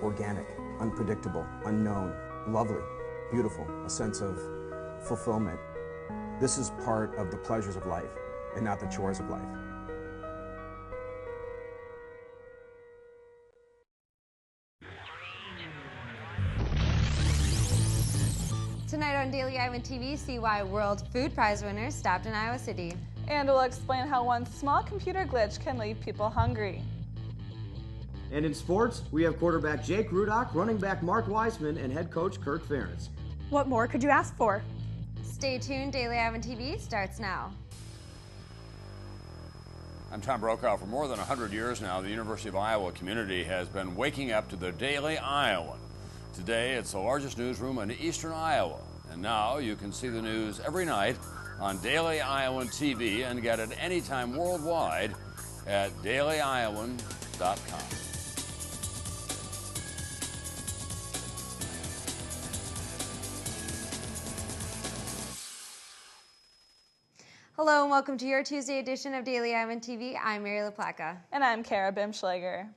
organic, unpredictable, unknown, lovely, beautiful, a sense of fulfillment. This is part of the pleasures of life and not the chores of life. Tonight on Daily Iowan TV, see why World Food Prize winners stopped in Iowa City. And we'll explain how one small computer glitch can leave people hungry. And in sports, we have quarterback Jake Rudock, running back Mark Weisman, and head coach Kirk Ferentz. What more could you ask for? Stay tuned, Daily Iowan TV starts now. I'm Tom Brokaw. For more than 100 years now, the University of Iowa community has been waking up to the Daily Iowan. Today, it's the largest newsroom in eastern Iowa. And now you can see the news every night on Daily Iowan TV and get it anytime worldwide at dailyiowan.com. Hello and welcome to your Tuesday edition of Daily Iowan TV. I'm Mary LaPlaca. And I'm Kara Bimschlager.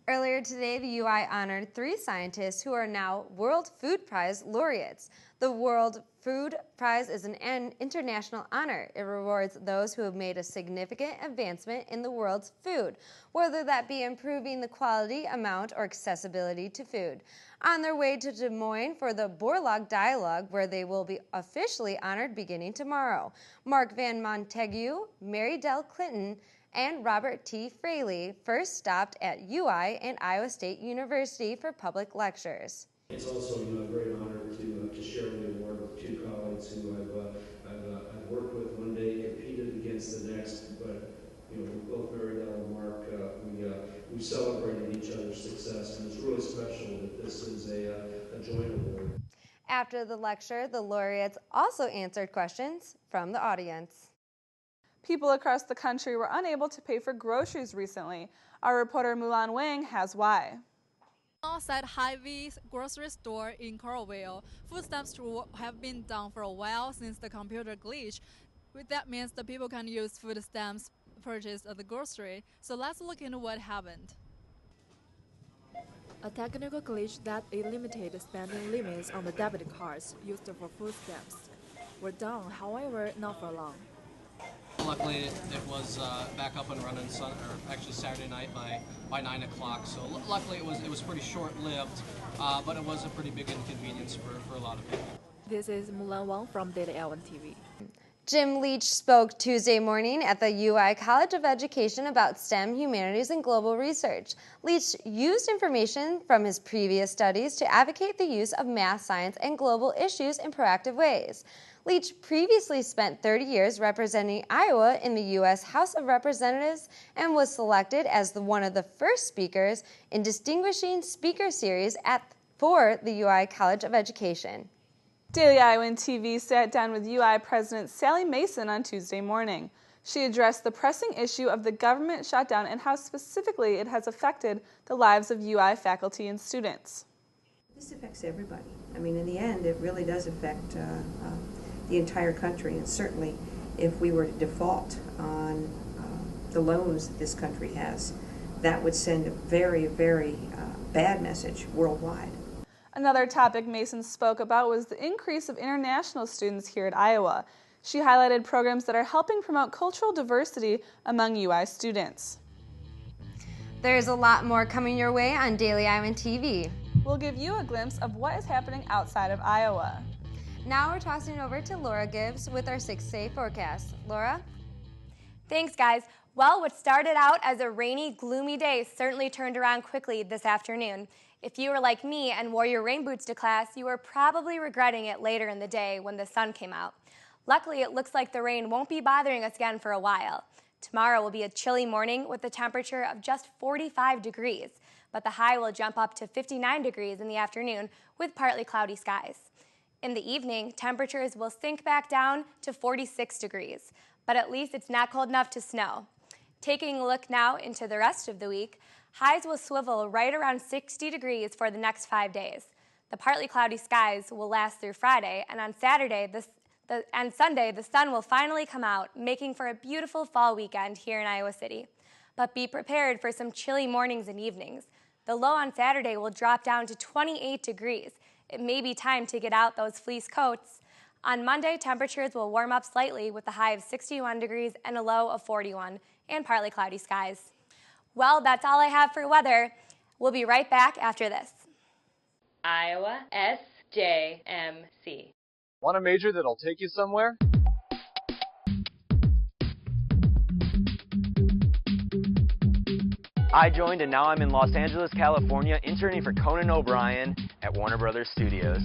Earlier today, the UI honored 3 scientists who are now World Food Prize laureates. The World Food Prize is an international honor. It rewards those who have made a significant advancement in the world's food, whether that be improving the quality, amount, or accessibility to food. On their way to Des Moines for the Borlaug Dialogue, where they will be officially honored beginning tomorrow. Mark Van Montague, Mary Dell Clinton, and Robert T. Fraley first stopped at UI and Iowa State University for public lectures. It's also, a great honor to share the award with 2 colleagues who I've worked with one day, competed against the next, but both Mary Dell and Mark, we celebrated each other's success, and it's really special that this is a joint award. After the lecture, the laureates also answered questions from the audience. People across the country were unable to pay for groceries recently. Our reporter Mulan Wang has why. Outside Hy-Vee's grocery store in Coralville, food stamps have been down for a while since the computer glitch. That means the people can use food stamps purchased at the grocery. So let's look into what happened. A technical glitch that eliminated spending limits on the debit cards used for food stamps were down, however, not for long. Luckily, it was back up and running actually Saturday night by 9 o'clock. So luckily, it was pretty short-lived, but it was a pretty big inconvenience for a lot of people. This is Mulan Wang from Daily Iowan TV. Jim Leach spoke Tuesday morning at the UI College of Education about STEM, humanities, and global research. Leach used information from his previous studies to advocate the use of math, science, and global issues in proactive ways. Leach previously spent 30 years representing Iowa in the U.S. House of Representatives and was selected as one of the first speakers in Distinguishing Speaker Series for the UI College of Education. Daily Iowan TV sat down with UI President Sally Mason on Tuesday morning. She addressed the pressing issue of the government shutdown and how specifically it has affected the lives of UI faculty and students. This affects everybody. I mean, in the end, it really does affect the entire country, and certainly if we were to default on the loans that this country has, that would send a very, very bad message worldwide. Another topic Mason spoke about was the increase of international students here at Iowa. She highlighted programs that are helping promote cultural diversity among UI students. There's a lot more coming your way on Daily Iowan TV. We'll give you a glimpse of what is happening outside of Iowa. Now we're tossing over to Laura Gibbs with our 6-day forecast. Laura? Thanks, guys. Well, what started out as a rainy, gloomy day certainly turned around quickly this afternoon. If you were like me and wore your rain boots to class, you were probably regretting it later in the day when the sun came out. Luckily, it looks like the rain won't be bothering us again for a while. Tomorrow will be a chilly morning with a temperature of just 45 degrees, but the high will jump up to 59 degrees in the afternoon with partly cloudy skies. In the evening, temperatures will sink back down to 46 degrees, but at least it's not cold enough to snow. Taking a look now into the rest of the week, highs will swivel right around 60 degrees for the next 5 days. The partly cloudy skies will last through Friday, and on Saturday and Sunday, the sun will finally come out, making for a beautiful fall weekend here in Iowa City. But be prepared for some chilly mornings and evenings. The low on Saturday will drop down to 28 degrees. It may be time to get out those fleece coats. On Monday, temperatures will warm up slightly with a high of 61 degrees and a low of 41, and partly cloudy skies. Well, that's all I have for weather. We'll be right back after this. Iowa SJMC. Want a major that'll take you somewhere? I joined and now I'm in Los Angeles, California, interning for Conan O'Brien at Warner Brothers Studios.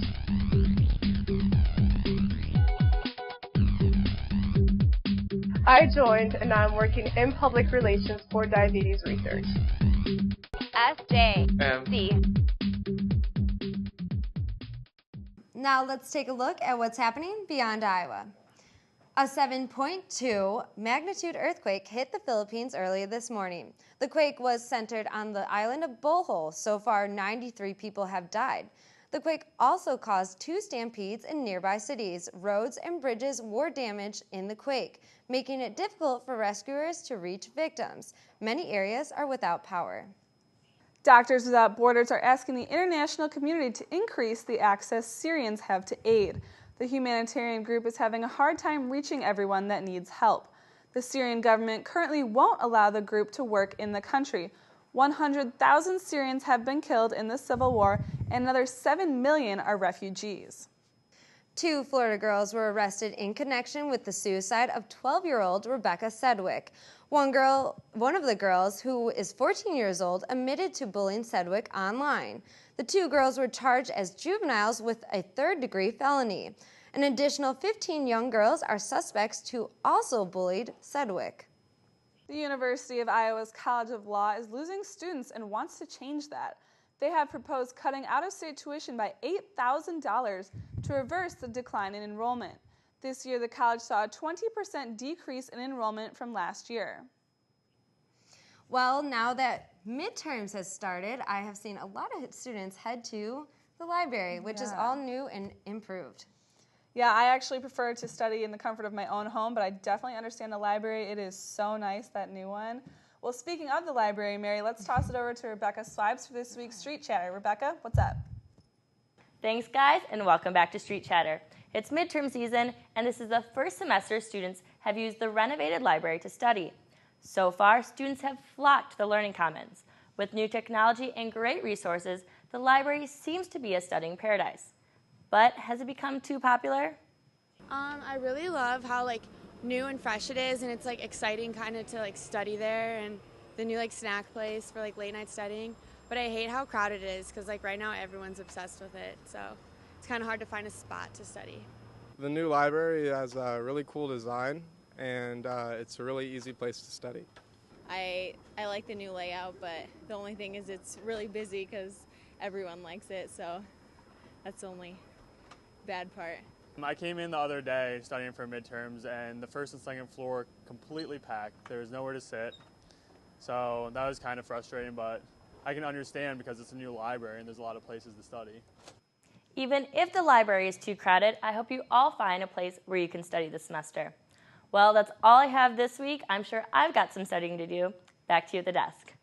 I joined and now I'm working in public relations for diabetes research. SJMC. Now let's take a look at what's happening beyond Iowa. A 7.2 magnitude earthquake hit the Philippines earlier this morning. The quake was centered on the island of Bohol. So far, 93 people have died. The quake also caused 2 stampedes in nearby cities. Roads and bridges were damaged in the quake, making it difficult for rescuers to reach victims. Many areas are without power. Doctors Without Borders are asking the international community to increase the access Syrians have to aid. The humanitarian group is having a hard time reaching everyone that needs help. The Syrian government currently won't allow the group to work in the country. 100,000 Syrians have been killed in the civil war, and another 7 million are refugees. 2 Florida girls were arrested in connection with the suicide of 12-year-old Rebecca Sedgwick. One of the girls, who is 14 years old, admitted to bullying Sedgwick online. The 2 girls were charged as juveniles with a 3rd-degree felony. An additional 15 young girls are suspects who also bullied Sedgwick. The University of Iowa's College of Law is losing students and wants to change that. They have proposed cutting out-of-state tuition by $8,000 to reverse the decline in enrollment. This year, the college saw a 20% decrease in enrollment from last year. Well, now that midterms has started, I have seen a lot of students head to the library, which is all new and improved. Yeah, I actually prefer to study in the comfort of my own home, but I definitely understand the library. It is so nice, that new one. Well, speaking of the library, Mary, let's toss it over to Rebecca Swibes for this week's Street Chatter. Rebecca, what's up? Thanks, guys, and welcome back to Street Chatter. It's midterm season, and this is the first semester students have used the renovated library to study. So far, students have flocked to the Learning Commons. With new technology and great resources, the library seems to be a studying paradise. But has it become too popular? I really love how new and fresh it is, and it's exciting kind of to study there, and the new snack place for late night studying. But I hate how crowded it is because right now everyone's obsessed with it, so it's kind of hard to find a spot to study. The new library has a really cool design, and it's a really easy place to study. I like the new layout, but the only thing is it's really busy because everyone likes it, so that's the only bad part. I came in the other day studying for midterms, and the first and second floor completely packed. There was nowhere to sit, so that was kind of frustrating, but I can understand because it's a new library and there's a lot of places to study. Even if the library is too crowded, I hope you all find a place where you can study this semester. Well, that's all I have this week. I'm sure I've got some studying to do. Back to you at the desk.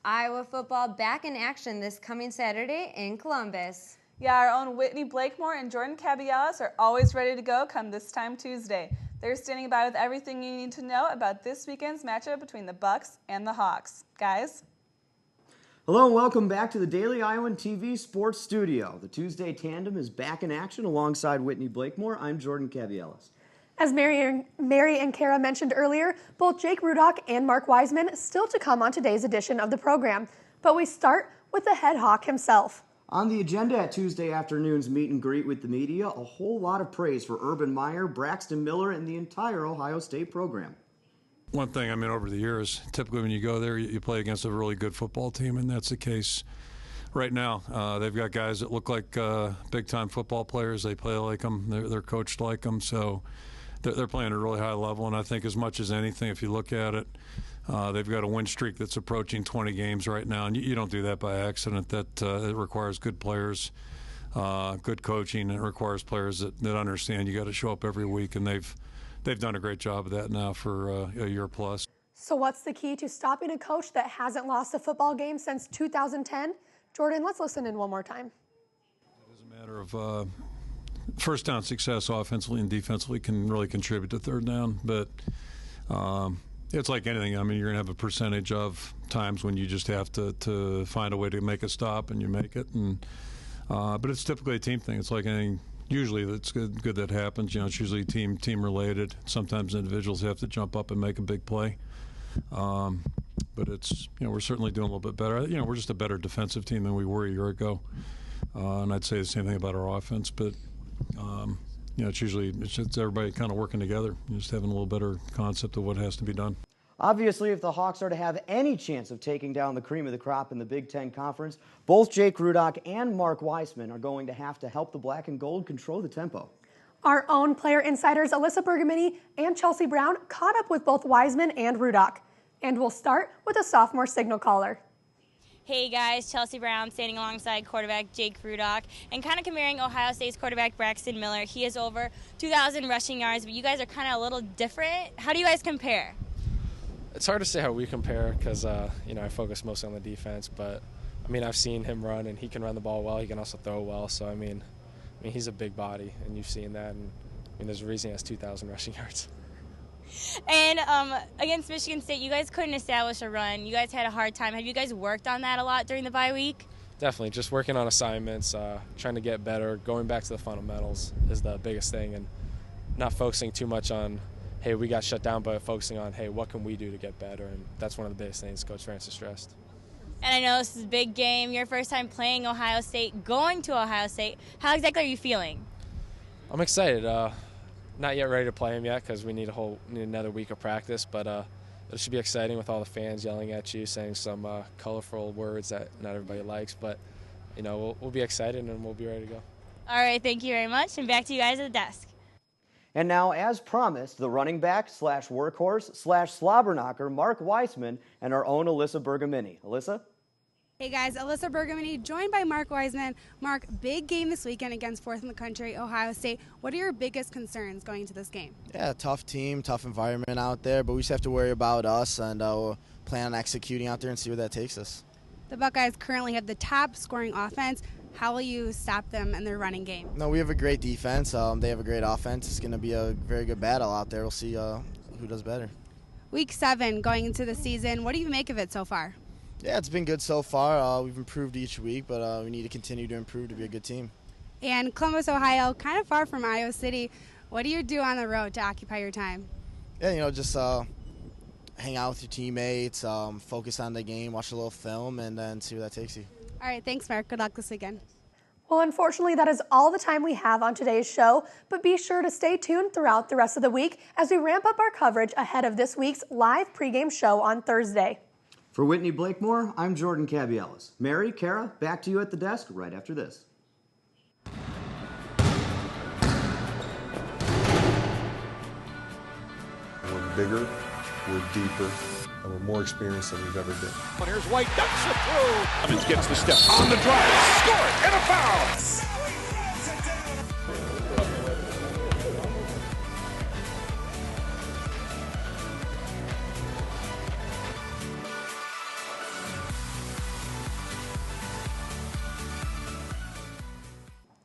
Iowa football back in action this coming Saturday in Columbus. Yeah, our own Whitney Blakemore and Jordan Cabielas are always ready to go come this time Tuesday. They're standing by with everything you need to know about this weekend's matchup between the Bucks and the Hawks. Guys? Hello and welcome back to the Daily Iowan TV Sports Studio. The Tuesday tandem is back in action alongside Whitney Blakemore. I'm Jordan Cabielas. As Mary and Kara mentioned earlier, both Jake Rudock and Mark Wiseman still to come on today's edition of the program. But we start with the head Hawk himself. On the agenda at Tuesday afternoon's meet and greet with the media, a whole lot of praise for Urban Meyer, Braxton Miller, and the entire Ohio State program. One thing, over the years, typically when you go there, you play against a really good football team, and that's the case right now. They've got guys that look like big-time football players. They play like them. They're coached like them, so they're playing at a really high level, and I think as much as anything, if you look at it, they've got a win streak that's approaching 20 games right now, and you don't do that by accident. That it requires good players, good coaching. It requires players that understand you got to show up every week, and they've done a great job of that now for a year plus. So what's the key to stopping a coach that hasn't lost a football game since 2010? Jordan, let's listen in one more time. It is a matter of first down success offensively and defensively can really contribute to third down, but it's like anything. I mean, you're going to have a percentage of times when you just have to find a way to make a stop, and you make it. And but it's typically a team thing. It's like anything. Usually, that's good that happens. You know, it's usually team related. Sometimes individuals have to jump up and make a big play. But it's, you know, we're certainly doing a little bit better. You know, we're just a better defensive team than we were a year ago. And I'd say the same thing about our offense. But you know, it's just everybody kind of working together, just having a little better concept of what has to be done. Obviously, if the Hawks are to have any chance of taking down the cream of the crop in the Big Ten Conference, both Jake Rudock and Mark Weisman are going to have to help the black and gold control the tempo. Our own player insiders Alyssa Bergamini and Chelsea Brown caught up with both Weisman and Rudock. And we'll start with a sophomore signal caller. Hey guys, Chelsea Brown standing alongside quarterback Jake Rudock and kind of comparing Ohio State's quarterback Braxton Miller. He has over 2,000 rushing yards, but you guys are kind of a little different. How do you guys compare? It's hard to say how we compare because, you know, I focus mostly on the defense, but, I mean, I've seen him run, and he can run the ball well. He can also throw well, so, I mean, he's a big body, and you've seen that, and, I mean, there's a reason he has 2,000 rushing yards. And against Michigan State, you guys couldn't establish a run. You guys had a hard time. Have you guys worked on that a lot during the bye week? Definitely. Just working on assignments, trying to get better, going back to the fundamentals is the biggest thing, and not focusing too much on, hey, we got shut down, but focusing on, hey, what can we do to get better? And that's one of the biggest things Coach Francis stressed. And I know this is a big game, your first time playing Ohio State, going to Ohio State. How exactly are you feeling? I'm excited. Not yet ready to play him yet because we need another week of practice, but it should be exciting with all the fans yelling at you, saying some colorful words that not everybody likes. But, you know, we'll be excited and we'll be ready to go. All right, thank you very much, and back to you guys at the desk. And now, as promised, the running back / workhorse / slobber knocker, Mark Weisman, and our own Alyssa Bergamini. Alyssa? Hey guys, Alyssa Bergamini, joined by Mark Weisman. Mark, big game this weekend against fourth in the country, Ohio State. What are your biggest concerns going into this game? Yeah, tough team, tough environment out there, but we just have to worry about us and plan on executing out there and see where that takes us. The Buckeyes currently have the top scoring offense. How will you stop them in their running game? No, we have a great defense. They have a great offense. It's going to be a very good battle out there. We'll see who does better. Week 7 going into the season. What do you make of it so far? Yeah, it's been good so far. We've improved each week, but we need to continue to improve to be a good team. And Columbus, Ohio, kind of far from Iowa City. What do you do on the road to occupy your time? Yeah, you know, just hang out with your teammates, focus on the game, watch a little film, and then see where that takes you. All right, thanks, Mark. Good luck this weekend. Well, unfortunately, that is all the time we have on today's show, but be sure to stay tuned throughout the rest of the week as we ramp up our coverage ahead of this week's live pregame show on Thursday. For Whitney Blakemore, I'm Jordan Cabielas. Mary, Kara, back to you at the desk right after this. We're bigger, we're deeper, and we're more experienced than we've ever been. And here's White, ducks it through. Cummins gets the step on the drive, score it, and a foul.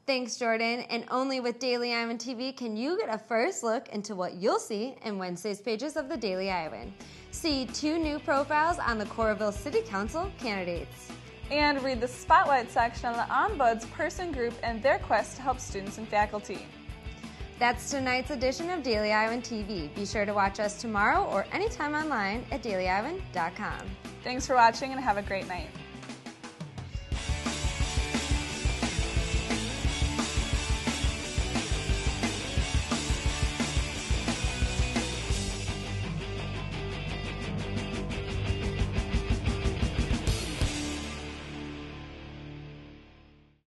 Thanks, Jordan. And only with Daily Iowan TV can you get a first look into what you'll see in Wednesday's pages of the Daily Iowan. See 2 new profiles on the Coralville City Council candidates. And read the Spotlight section on the Ombuds person group and their quest to help students and faculty. That's tonight's edition of Daily Iowan TV. Be sure to watch us tomorrow or anytime online at dailyiowan.com. Thanks for watching and have a great night.